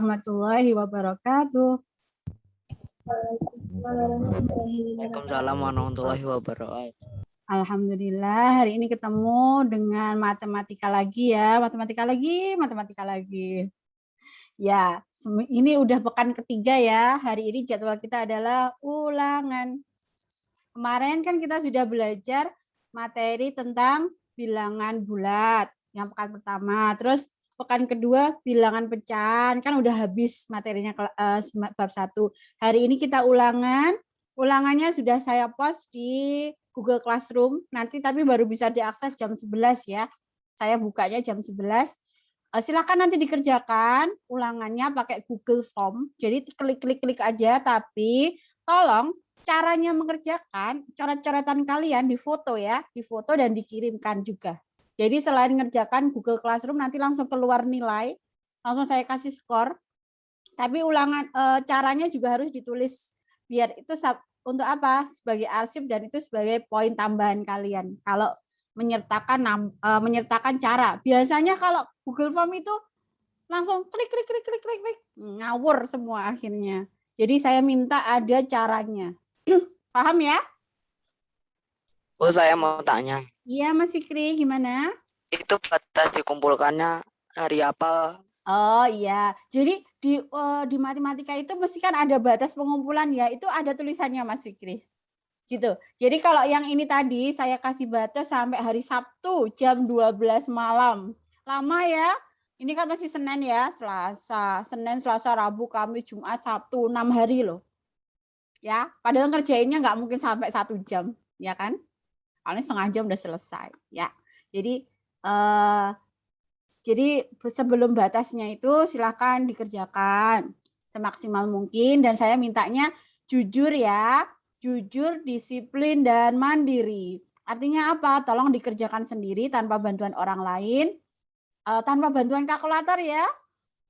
warahmatullahi wabarakatuh. Waalaikumsalam warahmatullahi wabarakatuh. Alhamdulillah, hari ini ketemu dengan matematika lagi ya. Matematika lagi. Ya, ini udah pekan ketiga ya. Hari ini jadwal kita adalah ulangan. Kemarin kan kita sudah belajar materi tentang bilangan bulat yang pekan pertama. Terus pekan kedua bilangan pecahan, kan udah habis materinya bab 1. Hari ini kita ulangan. Ulangannya sudah saya post di Google Classroom. Nanti tapi baru bisa diakses jam 11 ya. Saya bukanya jam 11. Silakan nanti dikerjakan ulangannya pakai Google Form. Jadi klik aja, tapi tolong caranya mengerjakan, coret-coretan kalian difoto ya, difoto dan dikirimkan juga. Jadi selain ngerjakan Google Classroom nanti langsung keluar nilai, langsung saya kasih skor. Tapi ulangan caranya juga harus ditulis biar itu untuk apa? Sebagai arsip dan itu sebagai poin tambahan kalian. Kalau menyertakan cara. Biasanya kalau Google Form itu langsung klik ngawur semua akhirnya. Jadi saya minta ada caranya. Paham ya? Oh, saya mau tanya. Iya, Mas Fikri, gimana? Itu batas dikumpulkannya hari apa? Oh iya, jadi di matematika itu mesti kan ada batas pengumpulan ya, itu ada tulisannya Mas Fikri. Gitu. Jadi kalau yang ini tadi saya kasih batas sampai hari Sabtu jam 12 malam. Lama ya? Ini kan masih Senin ya, Senin, Selasa, Rabu, Kamis, Jumat, Sabtu, 6 hari loh. Ya, padahal ngerjainnya nggak mungkin sampai 1 jam, ya kan? Paling setengah jam udah selesai, ya. Jadi sebelum batasnya itu silakan dikerjakan semaksimal mungkin dan saya mintanya jujur ya, jujur, disiplin dan mandiri. Artinya apa? Tolong dikerjakan sendiri tanpa bantuan orang lain, tanpa bantuan kalkulator ya.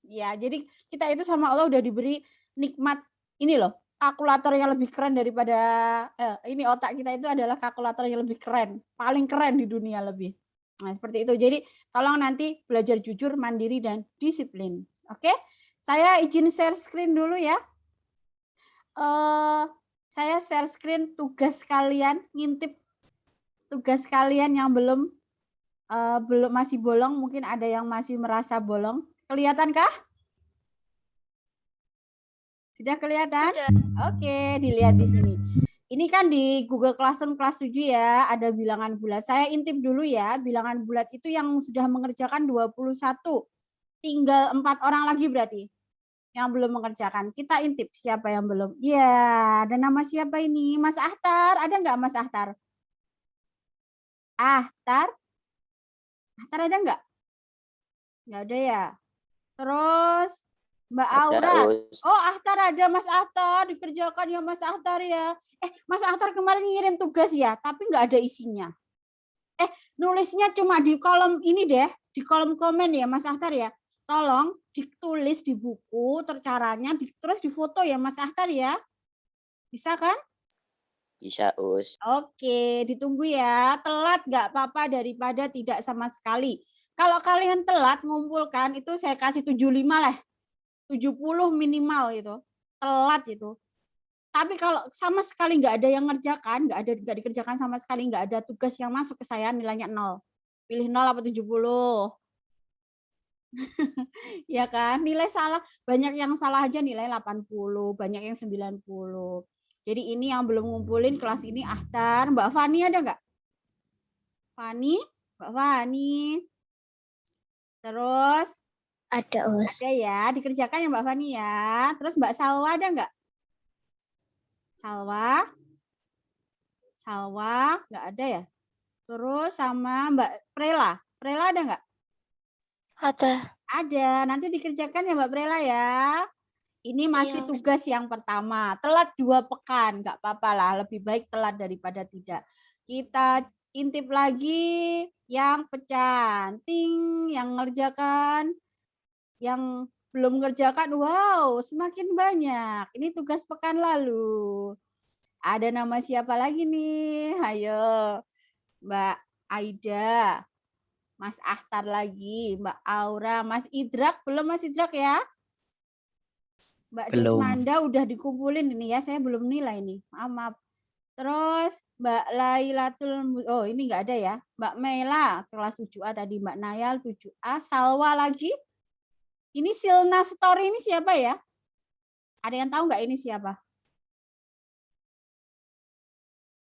Ya, jadi kita itu sama Allah udah diberi nikmat ini loh, kalkulator yang lebih keren daripada ini otak kita itu adalah kalkulator yang lebih keren, paling keren di dunia lebih. Nah, seperti itu. Jadi tolong nanti belajar jujur, mandiri, dan disiplin. Oke? Saya izin share screen dulu ya. Saya share screen tugas kalian, ngintip tugas kalian yang belum masih bolong, mungkin ada yang masih merasa bolong. Kelihatankah? Sudah kelihatan? Oke, dilihat di sini. Ini kan di Google Classroom kelas 7 ya, ada bilangan bulat. Saya intip dulu ya, bilangan bulat itu yang sudah mengerjakan 21. Tinggal 4 orang lagi berarti yang belum mengerjakan. Kita intip siapa yang belum. Iya, ada nama siapa ini? Mas Ahtar, ada nggak Mas Ahtar? Ahtar? Ahtar ada nggak? Nggak ada ya. Terus Mbak Aura. Oh, Ahtar ada, Mas Ahtar. Dikerjakan ya Mas Ahtar ya. Mas Ahtar kemarin ngirim tugas ya, tapi nggak ada isinya. Nulisnya cuma di kolom ini deh, di kolom komen ya Mas Ahtar ya. Tolong ditulis di buku caranya, terus difoto ya Mas Ahtar ya. Bisa kan? Bisa, Us. Oke, ditunggu ya. Telat nggak apa-apa daripada tidak sama sekali. Kalau kalian telat ngumpulkan, itu saya kasih 75 lah. 70 minimal itu. Telat itu. Tapi kalau sama sekali nggak ada yang ngerjakan, nggak dikerjakan sama sekali, nggak ada tugas yang masuk ke saya, nilainya 0. Pilih 0 apa 70. Ya kan? Nilai salah, banyak yang salah aja nilai 80, banyak yang 90. Jadi ini yang belum ngumpulin kelas ini Ahtar. Mbak Fani ada nggak? Fani? Mbak Fani. Terus? Ada, Us. Ada ya, dikerjakan ya Mbak Fani ya. Terus Mbak Salwa ada nggak? Salwa nggak ada ya. Terus sama Mbak Prela ada nggak? Ada. Nanti dikerjakan ya Mbak Prela ya. Ini masih tugas yang pertama. Telat 2 pekan, nggak apa-apa lah. Lebih baik telat daripada tidak. Kita intip lagi yang pecahan. Ting, yang ngerjakan. Yang belum ngerjakan, wow, semakin banyak. Ini tugas pekan lalu. Ada nama siapa lagi nih? Ayo, Mbak Aida, Mas Ahtar lagi, Mbak Aura, Mas Idrak, belum Mas Idrak ya? Mbak Belum. Desmanda udah dikumpulin ini ya, saya belum nilai nih. Maaf. Terus Mbak Lailatul, oh ini enggak ada ya. Mbak Mela kelas 7A tadi, Mbak Nayal 7A, Salwa lagi. Ini Silna Story ini siapa ya? Ada yang tahu nggak ini siapa?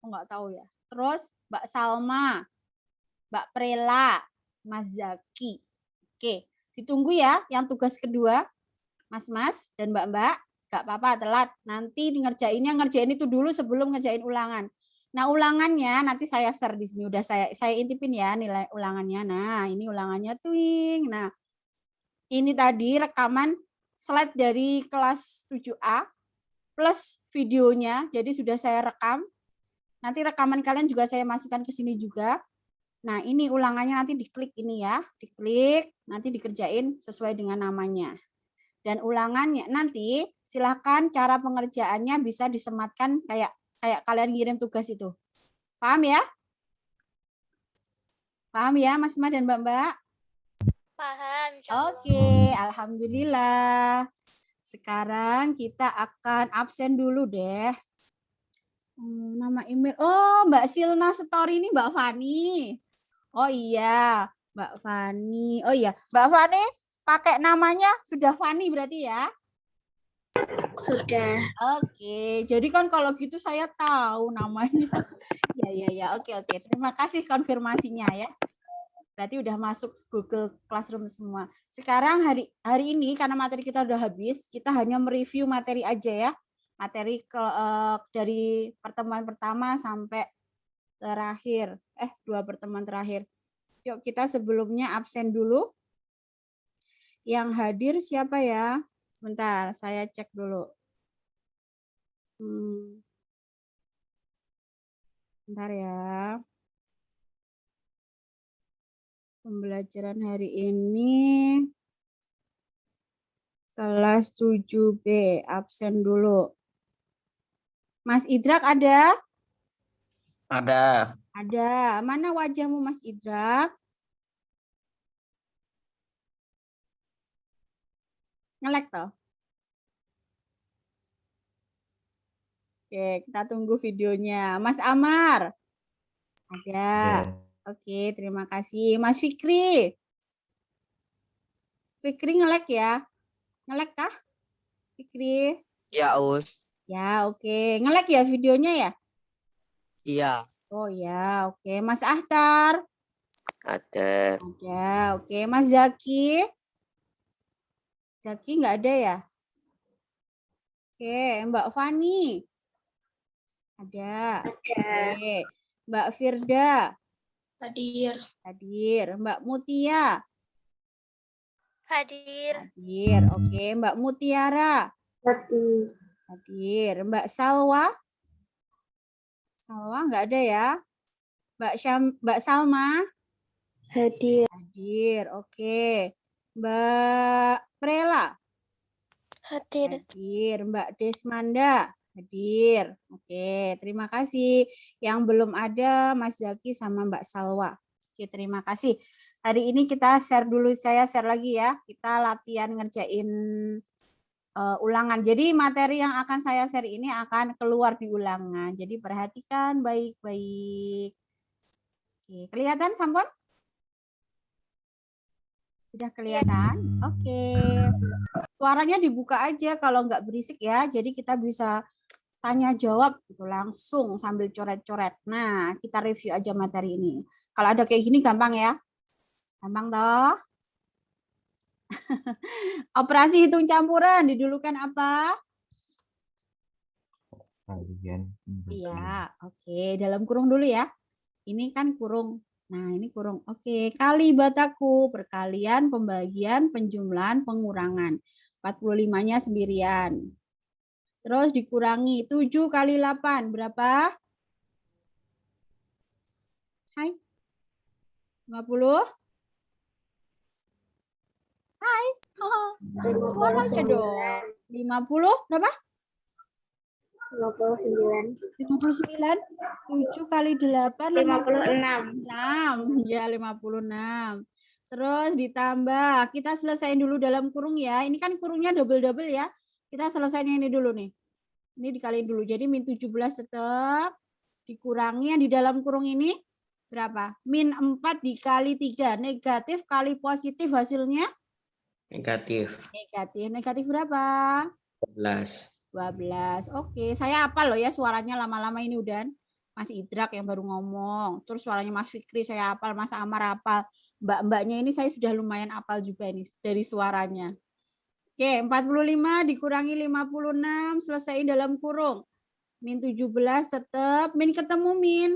Oh, nggak tahu ya. Terus Mbak Salma, Mbak Prela, Mas Zaki. Oke, ditunggu ya yang tugas kedua. Mas-mas dan mbak-mbak, nggak apa-apa telat. Nanti ngerjain itu dulu sebelum ngerjain ulangan. Nah, ulangannya nanti saya share di sini. Udah saya intipin ya nilai ulangannya. Nah, ini ulangannya twing. Nah, ini tadi rekaman slide dari kelas 7A plus videonya. Jadi sudah saya rekam. Nanti rekaman kalian juga saya masukkan ke sini juga. Nah, ini ulangannya nanti diklik ini ya. Diklik, nanti dikerjain sesuai dengan namanya. Dan ulangannya nanti silahkan cara pengerjaannya bisa disematkan kayak kalian ngirim tugas itu. Paham ya? Paham ya Mas dan Mbak-mbak? Paham. Oke, alhamdulillah. Sekarang kita akan absen dulu deh. Nama email. Oh, Mbak Silna Story ini Mbak Fani. Oh iya, Mbak Fani. Oh iya, Mbak Fani pakai namanya sudah Fani berarti ya? Sudah. Oke, jadi kan kalau gitu saya tahu namanya. Ya. Oke. Terima kasih konfirmasinya ya. Berarti udah masuk Google Classroom semua. Sekarang hari ini karena materi kita udah habis, kita hanya mereview materi aja ya. Materi dari pertemuan pertama sampai terakhir. 2 pertemuan terakhir. Yuk kita sebelumnya absen dulu. Yang hadir siapa ya? Sebentar, saya cek dulu. Bentar ya. Pembelajaran hari ini kelas 7B, absen dulu. Mas Idrak ada? Ada. Ada. Mana wajahmu Mas Idrak? Ngelek toh? Oke, kita tunggu videonya. Mas Amar? Ada. Oke, terima kasih. Mas Fikri? Fikri ngelek ya? Ngelek kah? Fikri? Ya, Us. Ya, oke. Ngelek ya videonya ya? Iya. Oh ya, oke. Mas Ahtar? Ada. Ada, oke. Mas Zaki? Zaki nggak ada ya? Oke, Mbak Fani? Ada. Oke. Mbak Firda? Hadir. Hadir. Mbak Mutia? Hadir. Hadir. Oke, Mbak Mutiara? Hadir. Hadir. Mbak Salwa? Salwa nggak ada ya? Mbak Salma? Hadir. Hadir. Oke. Mbak Prela? Hadir. Hadir. Mbak Desmanda? Hadir. Oke, terima kasih. Yang belum ada Mas Zaki sama Mbak Salwa. Oke, terima kasih. Hari ini kita share dulu, saya share lagi ya. Kita latihan ngerjain ulangan. Jadi materi yang akan saya share ini akan keluar di ulangan. Jadi perhatikan baik-baik. Oke, kelihatan Sampun? Sudah kelihatan? Oke. Suaranya dibuka aja kalau nggak berisik ya. Jadi kita bisa tanya jawab gitu langsung sambil coret-coret. Nah, kita review aja materi ini. Kalau ada kayak gini gampang ya. Gampang toh? Operasi hitung campuran didulukan apa? Kalian. Iya, oke. Dalam kurung dulu ya. Ini kan kurung. Nah, ini kurung. Oke, kali bataku, perkalian, pembagian, penjumlahan, pengurangan. 45-nya sendirian. Terus dikurangi 7 kali 8. Berapa? Hai. 50? Hai. Suaranya dong. 50 berapa? 59. 59. 7 kali 8. 56. 6. Ya, 56. Terus ditambah. Kita selesaiin dulu dalam kurung ya. Ini kan kurungnya double-double ya. Kita selesaiin ini dulu nih. Ini dikaliin dulu. Jadi min 17 tetap dikurangi yang di dalam kurung ini berapa? Min 4 dikali 3. Negatif kali positif hasilnya? Negatif. Negatif. Negatif berapa? 12. 12. Oke, saya hafal loh ya suaranya lama-lama ini udah. Mas Idrak yang baru ngomong. Terus suaranya Mas Fikri saya hafal, Mas Amar hafal. Mbak-mbaknya ini saya sudah lumayan hafal juga ini dari suaranya. Oke, 45 dikurangi 56 selesaiin dalam kurung. Min 17 tetap. Min ketemu Min.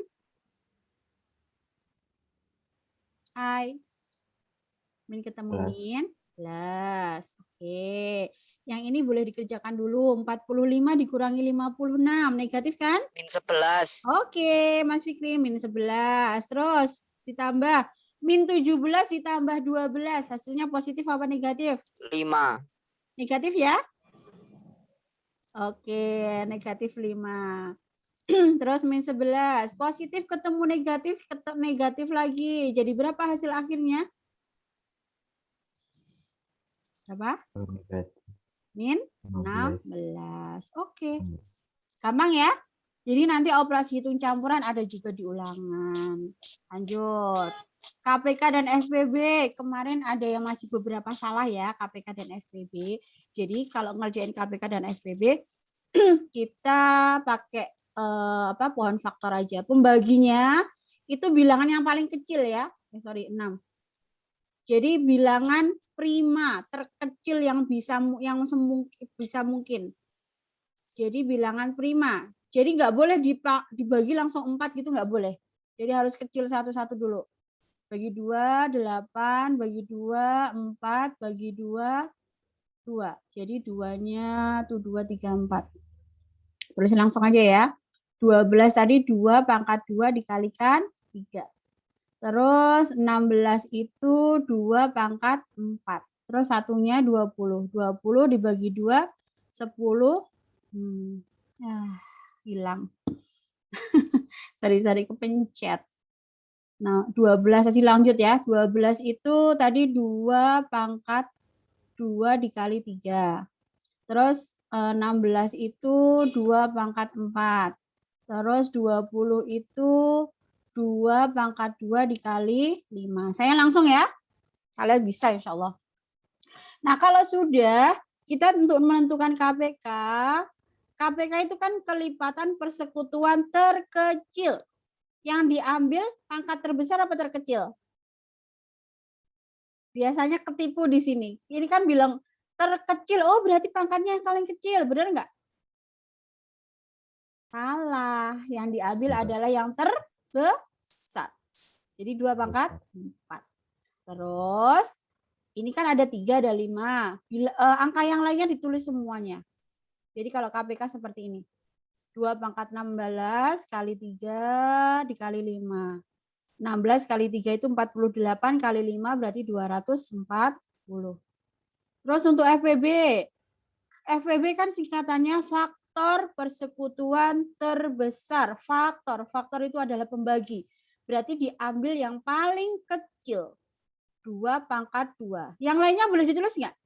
Hai. Min ketemu Min. 11. Oke. Yang ini boleh dikerjakan dulu. 45 dikurangi 56. Negatif kan? Min 11. Oke, Mas Fikri. Min 11. Terus ditambah. Min 17 ditambah 12. Hasilnya positif apa negatif? 5. Negatif ya? Oke, negatif 5. Terus min 11. Positif ketemu negatif, negatif lagi. Jadi berapa hasil akhirnya? Berapa? Min 16. Oke. Gampang ya? Jadi nanti operasi hitung campuran ada juga di ulangan. Lanjut. KPK dan FPB. Kemarin ada yang masih beberapa salah ya, KPK dan FPB. Jadi kalau ngerjain KPK dan FPB, kita pakai pohon faktor aja. Pembaginya itu bilangan yang paling kecil ya. 6. Jadi bilangan prima terkecil yang bisa mungkin. Jadi bilangan prima. Jadi nggak boleh dibagi langsung 4 gitu, nggak boleh. Jadi harus kecil satu-satu dulu. Bagi 2, 8, bagi 2, 4, bagi 2, 2. Jadi 2-nya tuh 2, 3, 4. Tulis langsung aja ya. 12 tadi 2 pangkat 2 dikalikan 3. Terus 16 itu 2 pangkat 4. Terus satunya 20. 20 dibagi 2, 10. Hilang. Sorry kepencet. Nah, 12 tadi lanjut ya. 12 itu tadi 2 pangkat 2 dikali 3. Terus 16 itu 2 pangkat 4. Terus 20 itu 2 pangkat 2 dikali 5. Saya langsung ya. Kalian bisa insya Allah. Nah, kalau sudah kita untuk menentukan KPK. KPK itu kan kelipatan persekutuan terkecil. Yang diambil pangkat terbesar apa terkecil? Biasanya ketipu di sini. Ini kan bilang terkecil. Oh, berarti pangkatnya yang paling kecil. Benar nggak? Salah. Yang diambil adalah yang terbesar. Jadi 2 pangkat 4. Terus, ini kan ada 3, ada 5. Angka yang lainnya ditulis semuanya. Jadi kalau KPK seperti ini. 2 pangkat 16 kali 3 dikali 5. 16 kali 3 itu 48 kali 5 berarti 240. Terus untuk FPB. FPB kan singkatannya faktor persekutuan terbesar. Faktor itu adalah pembagi. Berarti diambil yang paling kecil. 2 pangkat 2. Yang lainnya boleh ditulis nggak?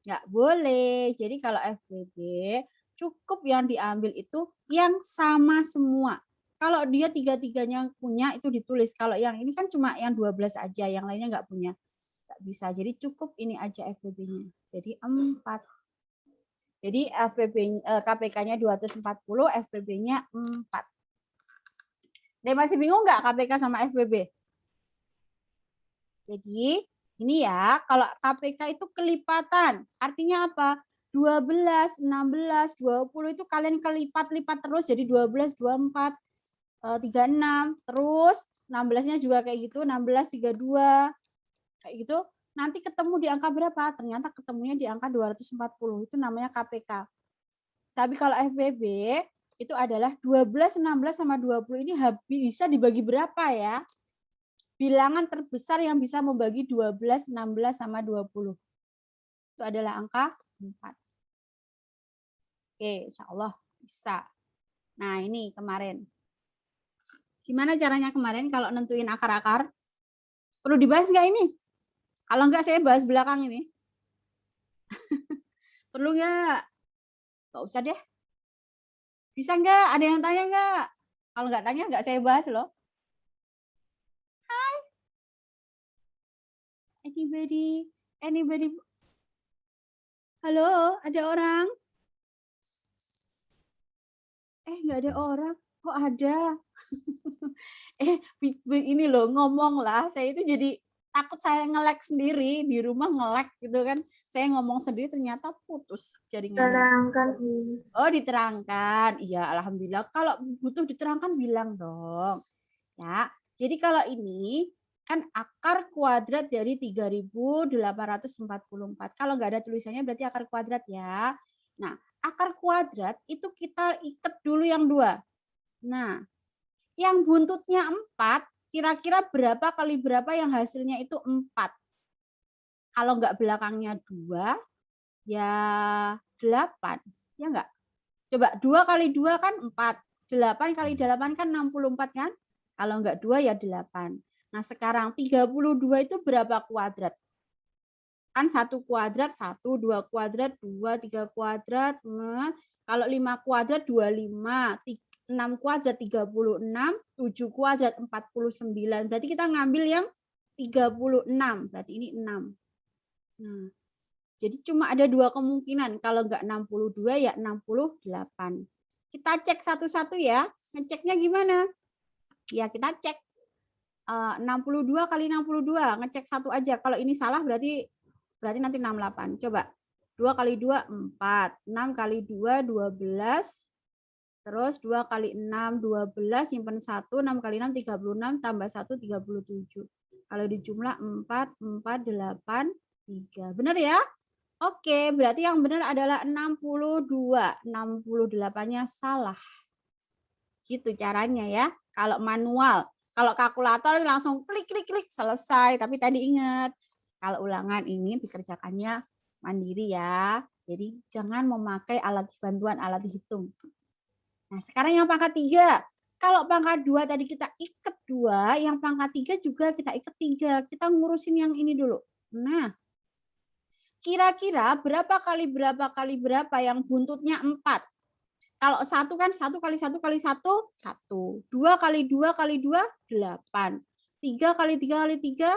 Nggak boleh. Jadi kalau FPB cukup yang diambil itu yang sama semua. Kalau dia 3-3-nya punya itu ditulis. Kalau yang ini kan cuma yang 12 aja, yang lainnya nggak punya. Nggak bisa. Jadi cukup ini aja FPB-nya. Jadi 4. Jadi KPK-nya 240, FPB-nya 4. Dia masih bingung nggak KPK sama FPB? Jadi ini ya, kalau KPK itu kelipatan. Artinya apa? 12, 16, 20 itu kalian kelipat-lipat terus jadi 12, 24, 36. Terus 16-nya juga kayak gitu, 16, 32. Kayak gitu. Nanti ketemu di angka berapa? Ternyata ketemunya di angka 240. Itu namanya KPK. Tapi kalau FPB itu adalah 12, 16 sama 20 ini bisa dibagi berapa ya? Bilangan terbesar yang bisa membagi 12, 16 sama 20. Itu adalah angka 4. Oke, insya Allah bisa. Nah, ini kemarin. Gimana caranya kemarin kalau nentuin akar-akar? Perlu dibahas nggak ini? Kalau nggak saya bahas belakang ini. Perlu nggak? Nggak usah deh. Bisa nggak? Ada yang tanya nggak? Kalau nggak tanya, nggak saya bahas loh. Hai. Anybody? Anybody? Halo, ada orang? Nggak ada orang. Kok ada? Ini loh, ngomong lah. Saya itu jadi takut saya nge-lag sendiri. Di rumah nge-lag gitu kan. Saya ngomong sendiri ternyata putus jaringannya. Terangkan. Oh, diterangkan. Iya, alhamdulillah. Kalau butuh diterangkan bilang dong. Ya. Jadi kalau ini kan akar kuadrat dari 3.844. Kalau nggak ada tulisannya berarti akar kuadrat ya. Nah, akar kuadrat itu kita ikat dulu yang 2. Nah, yang buntutnya 4, kira-kira berapa kali berapa yang hasilnya itu 4. Kalau nggak belakangnya 2, ya 8. Ya nggak? Coba 2 kali 2 kan 4. 8 kali 8 kan 64 kan? Kalau enggak 2 ya 8. Nah sekarang 32 itu berapa kuadrat? Kan 1 kuadrat 1, 2 kuadrat 2, 3 kuadrat. Kalau 5 kuadrat 25, 6 kuadrat 36, 7 kuadrat 49. Berarti kita ngambil yang 36. Berarti ini 6. Nah, jadi cuma ada 2 kemungkinan. Kalau enggak 62 ya 68. Kita cek satu-satu ya. Ngeceknya gimana? Ya kita cek 62 kali 62. Ngecek satu aja. Kalau ini salah berarti nanti 68. Coba. 2 kali 2, 4. 6 kali 2, 12. Terus 2 kali 6, 12. Simpan 1. 6 kali 6, 36. Tambah 1, 37. Kalau dijumlah 4, 4, 8, 3. Benar ya? Oke, berarti yang benar adalah 62. 68-nya salah. Gitu caranya ya. Kalau manual. Kalau kalkulator langsung klik, klik, klik, selesai. Tapi tadi ingat, kalau ulangan ini dikerjakannya mandiri ya. Jadi jangan memakai alat bantuan, alat hitung. Nah sekarang yang pangkat 3. Kalau pangkat 2 tadi kita ikat 2, yang pangkat 3 juga kita ikat 3. Kita ngurusin yang ini dulu. Nah, kira-kira berapa kali berapa yang buntutnya 4? Kalau 1 kan 1 kali 1 kali 1, 1. 2 kali 2 kali 2, 8. 3 kali 3 kali 3,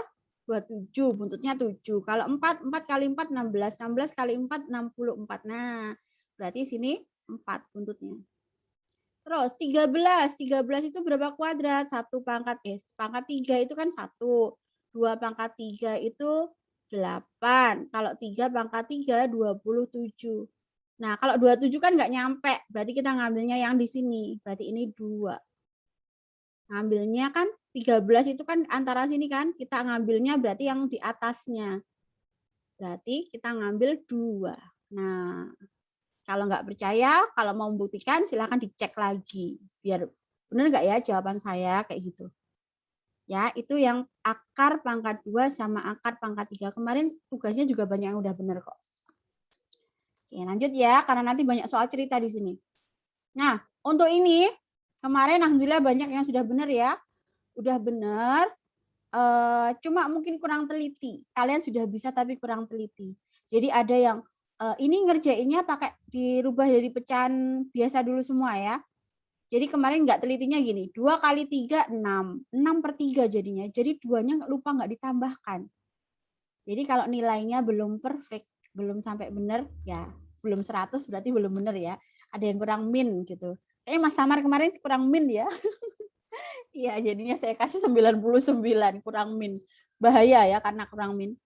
27. Buntutnya 7. Kalau 4, 4 kali 4, 16. 16 kali 4, 64. Nah, berarti sini 4 buntutnya. Terus 13. 13 itu berapa kuadrat? 1 pangkat pangkat 3 itu kan 1. 2 pangkat 3 itu 8. Kalau 3 pangkat 3, 27. Nah, kalau 27 kan nggak nyampe. Berarti kita ngambilnya yang di sini. Berarti ini 2. Ngambilnya kan 13 itu kan antara sini kan. Kita ngambilnya berarti yang di atasnya. Berarti kita ngambil 2. Nah, kalau nggak percaya, kalau mau membuktikan silahkan dicek lagi. Biar benar nggak ya jawaban saya kayak gitu. Ya, itu yang akar pangkat 2 sama akar pangkat 3. Kemarin tugasnya juga banyak yang udah benar kok. Oke, lanjut ya, karena nanti banyak soal cerita di sini. Nah, untuk ini, kemarin alhamdulillah banyak yang sudah benar ya. Udah benar, cuma mungkin kurang teliti. Kalian sudah bisa tapi kurang teliti. Jadi ada yang, ini ngerjainnya pakai dirubah dari pecahan biasa dulu semua ya. Jadi kemarin nggak telitinya gini, 2 kali 3, 6. 6/3 jadinya. Jadi 2-nya lupa nggak ditambahkan. Jadi kalau nilainya belum perfect, belum sampai benar, ya belum 100 berarti belum benar ya. Ada yang kurang min gitu. Kayaknya Mas Samar kemarin kurang min ya. Iya, jadinya saya kasih 99 kurang min. Bahaya ya karena kurang min.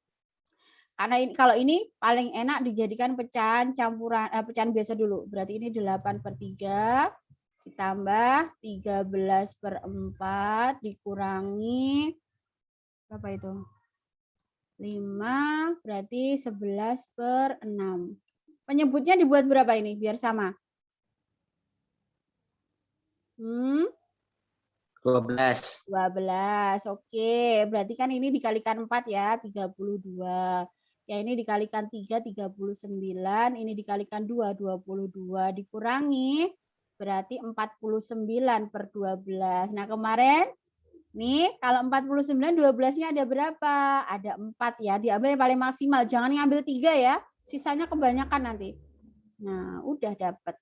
Karena ini, kalau ini paling enak dijadikan pecahan campuran pecahan biasa dulu. Berarti ini 8/3 ditambah 13/4 dikurangi berapa itu? 5 berarti 11/6. Penyebutnya dibuat berapa ini biar sama? 12. 12. Oke, berarti kan ini dikalikan 4 ya, 32. Ya ini dikalikan 3, 39. Ini dikalikan 2, 22. Dikurangi berarti 49/12. Nah kemarin nih, kalau 49, 12-nya ada berapa? Ada 4 ya. Diambil yang paling maksimal. Jangan ngambil 3 ya. Sisanya kebanyakan nanti. Nah, udah dapat.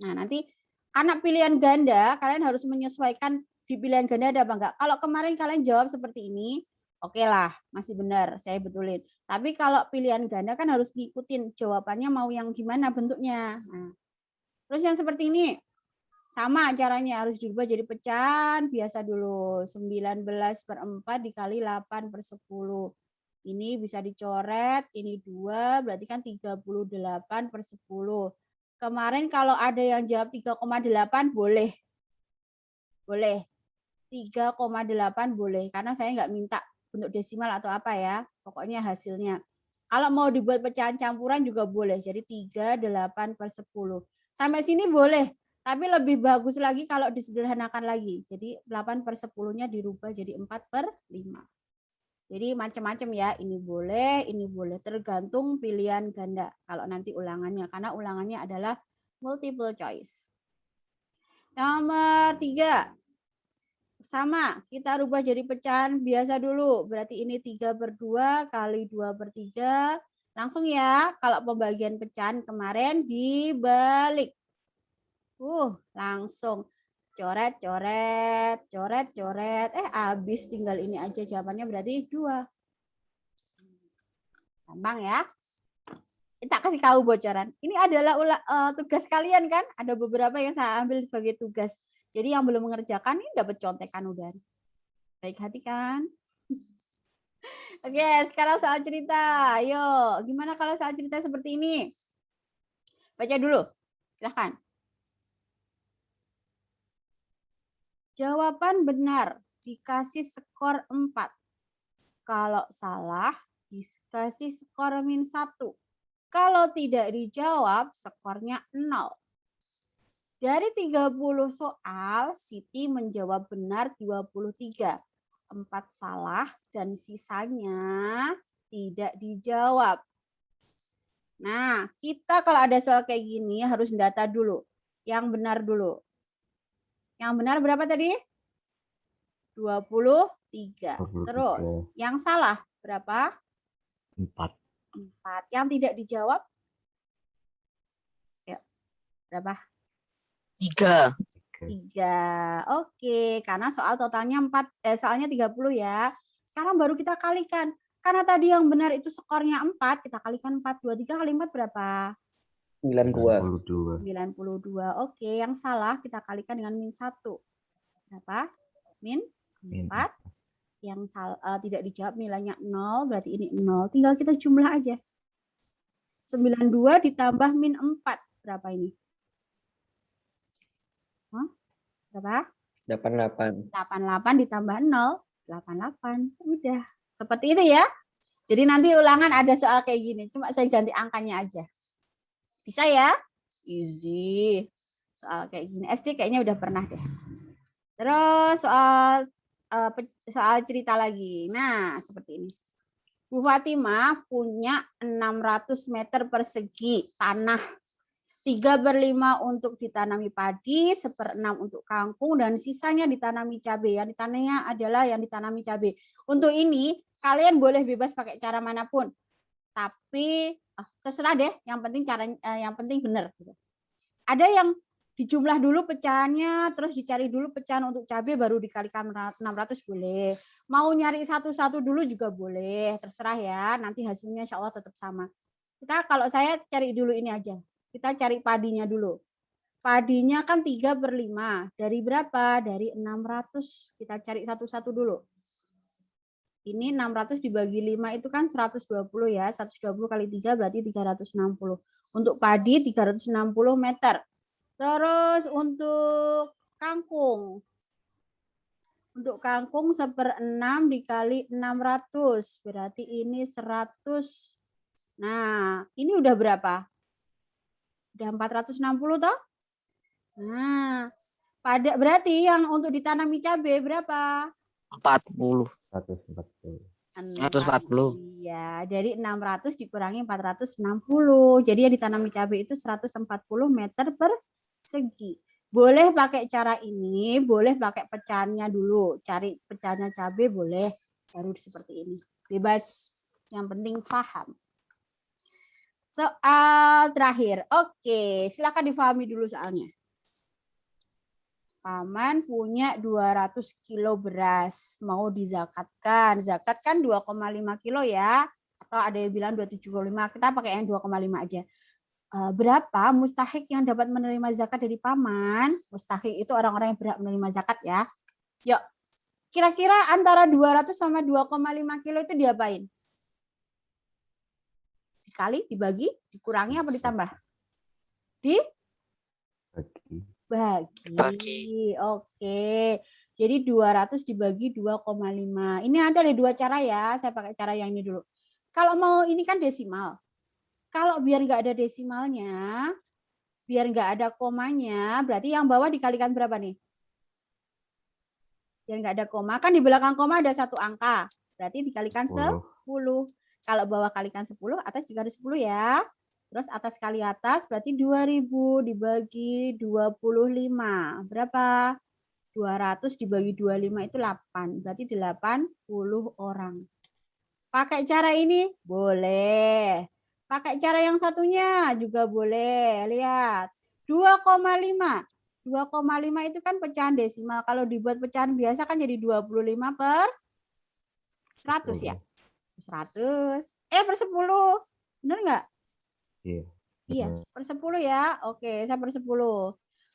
Nah, nanti karena pilihan ganda, kalian harus menyesuaikan di pilihan ganda ada apa enggak. Kalau kemarin kalian jawab seperti ini, oke lah, masih benar, saya betulin. Tapi kalau pilihan ganda kan harus ngikutin jawabannya mau yang gimana bentuknya. Nah, terus yang seperti ini, sama caranya, harus diubah jadi pecahan biasa dulu. 19/4 dikali 8/10. Ini bisa dicoret, ini 2, berarti kan 38/10. Kemarin kalau ada yang jawab 3,8 boleh. Boleh. 3,8 boleh. Karena saya nggak minta bentuk desimal atau apa ya. Pokoknya hasilnya. Kalau mau dibuat pecahan campuran juga boleh. Jadi 38/10. Sampai sini boleh. Tapi lebih bagus lagi kalau disederhanakan lagi. Jadi 8/10-nya dirubah jadi 4/5. Jadi macam-macam ya, ini boleh, tergantung pilihan ganda kalau nanti ulangannya, karena ulangannya adalah multiple choice. Nomor 3, sama, kita rubah jadi pecahan biasa dulu, berarti ini 3/2 kali 2/3, langsung ya, kalau pembagian pecahan kemarin dibalik. Langsung. Coret, habis tinggal ini aja jawabannya berarti 2. Gampang ya. Kita kasih tahu bocoran. Ini adalah tugas kalian kan? Ada beberapa yang saya ambil sebagai tugas. Jadi yang belum mengerjakan ini dapat contekan udah. Baik hati kan? Oke, sekarang soal cerita. Ayo, gimana kalau soal cerita seperti ini? Baca dulu. Silahkan. Jawaban benar dikasih skor 4. Kalau salah dikasih skor -1. Kalau tidak dijawab skornya 0. Dari 30 soal, Siti menjawab benar 23. 4 salah dan sisanya tidak dijawab. Nah, kita kalau ada soal kayak gini harus data dulu. Yang benar dulu. Yang benar berapa tadi? 23. Terus, yang salah berapa? 4. 4. Yang tidak dijawab? Yuk, berapa? 3. 3. Oke, karena soal totalnya 4, soalnya 30 ya. Sekarang baru kita kalikan. Karena tadi yang benar itu skornya 4, kita kalikan 4. 23 kali 4 berapa? 92. 92. Oke, yang salah kita kalikan dengan -1. Berapa? -4. Yang tidak dijawab nilainya 0, berarti ini 0. Tinggal kita jumlah aja. 92 ditambah -4. Berapa ini? Berapa? 88. 88 ditambah 0. 88. Udah. Seperti itu ya. Jadi nanti ulangan ada soal kayak gini. Cuma saya ganti angkanya aja. Bisa ya? Easy. Soal kayak gini. SD kayaknya udah pernah deh. Terus soal cerita lagi. Nah, seperti ini. Bu Fatimah punya 600 meter persegi tanah. 3/5 untuk ditanami padi, 1/6 untuk kangkung, dan sisanya ditanami cabai. Yang ditanamnya adalah yang ditanami cabai. Untuk ini, kalian boleh bebas pakai cara manapun. Tapi terserah deh, yang penting yang penting benar. Ada yang dijumlah dulu pecahannya, terus dicari dulu pecahan untuk cabai, baru dikalikan 600 boleh. Mau nyari satu-satu dulu juga boleh, terserah ya. Nanti hasilnya insya Allah tetap sama. Kalau saya cari dulu ini aja. Kita cari padinya dulu. Padinya kan 3/5. Dari berapa? Dari 600. Kita cari satu-satu dulu. Ini 600 dibagi 5 itu kan 120 ya. 120 kali 3 berarti 360. Untuk padi 360 meter. Terus untuk kangkung. Untuk kangkung 1/6 dikali 600. Berarti ini 100. Nah, ini udah berapa? Udah 460 toh? Nah, berarti yang untuk ditanami cabai berapa? 40. 140. 140. Iya, dari 600 dikurangi 460. Jadi yang ditanami cabai itu 140 meter persegi. Boleh pakai cara ini, boleh pakai pecahannya dulu. Cari pecahannya cabai boleh, baru seperti ini. Bebas, yang penting paham. Soal terakhir. Oke, silakan difahami dulu soalnya. Paman punya 200 kilo beras, mau dizakatkan. Zakat kan 2,5 kilo ya. Atau ada yang bilang 275, kita pakai yang 2,5 aja. Berapa mustahik yang dapat menerima zakat dari paman? Mustahik itu orang-orang yang berhak menerima zakat ya. Yuk, kira-kira antara 200 sama 2,5 kilo itu diapain? Dikali, dibagi, dikurangi apa ditambah? Bagi. Oke. Jadi 200 dibagi 2,5. Ini nanti ada dua cara ya. Saya pakai cara yang ini dulu. Kalau mau ini kan desimal. Kalau biar nggak ada desimalnya, biar nggak ada komanya, berarti yang bawah dikalikan berapa nih? Biar nggak ada koma, kan di belakang koma ada satu angka. Berarti dikalikan 10. Kalau bawah kalikan 10, atas juga harus 10 ya. Terus atas kali atas berarti 2000 dibagi 25. Berapa? 200 dibagi 25 itu 8. Berarti 80 orang. Pakai cara ini? Boleh. Pakai cara yang satunya juga boleh. Lihat. 2,5. 2,5 itu kan pecahan desimal. Kalau dibuat pecahan biasa kan jadi 25 per 100 ya? 100. Per 10. Benar nggak? Iya, per 10 ya. Oke, saya per 10.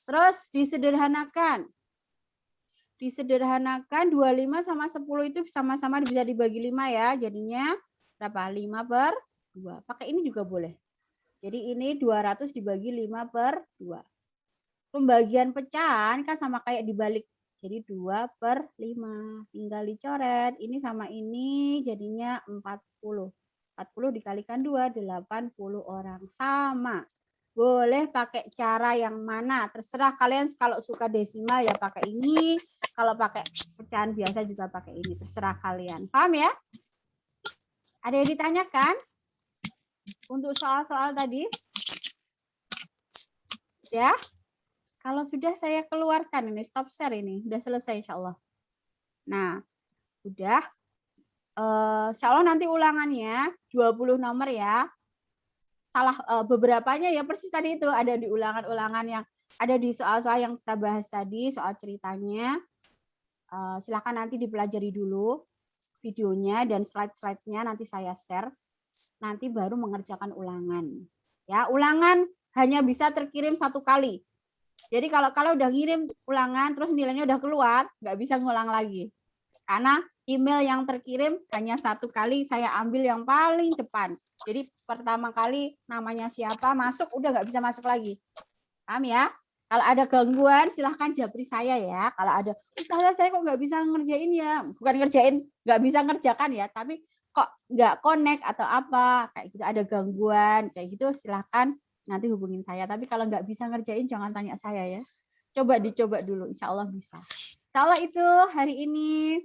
Terus disederhanakan. Disederhanakan 25 sama 10 itu sama-sama bisa dibagi 5 ya. Jadinya berapa? 5 per 2. Pakai ini juga boleh. Jadi ini 200 dibagi 5 per 2. Pembagian pecahan kan sama kayak dibalik. Jadi 2 per 5. Tinggal dicoret. Ini sama ini jadinya 40. 40 dikalikan 2, 80 orang. Sama. Boleh pakai cara yang mana. Terserah kalian kalau suka desimal ya pakai ini. Kalau pakai pecahan biasa juga pakai ini. Terserah kalian. Paham ya? Ada yang ditanyakan? Untuk soal-soal tadi? Ya? Kalau sudah saya keluarkan ini. Stop share ini. Sudah selesai insya Allah. Nah. Udah. Insya Allah nanti ulangannya 20 nomor ya. Salah beberapanya ya persis tadi itu ada di ulangan-ulangan yang ada di soal-soal yang kita bahas tadi, soal ceritanya. Silakan nanti dipelajari dulu videonya dan slide-slide-nya nanti saya share. Nanti baru mengerjakan ulangan. Ya, ulangan hanya bisa terkirim 1 kali. Jadi kalau udah ngirim ulangan terus nilainya udah keluar, nggak bisa ngulang lagi. Karena email yang terkirim hanya 1 kali, saya ambil yang paling depan. Jadi pertama kali namanya siapa masuk, udah nggak bisa masuk lagi. Paham ya? Kalau ada gangguan silahkan japri saya ya. Kalau ada, saya kok nggak bisa ngerjain ya. Bukan ngerjain, nggak bisa ngerjakan ya. Tapi kok nggak connect atau apa. Kayak gitu ada gangguan. Kayak gitu silahkan nanti hubungin saya. Tapi kalau nggak bisa ngerjain jangan tanya saya ya. Coba dicoba dulu, insya Allah bisa. Insya Allah itu hari ini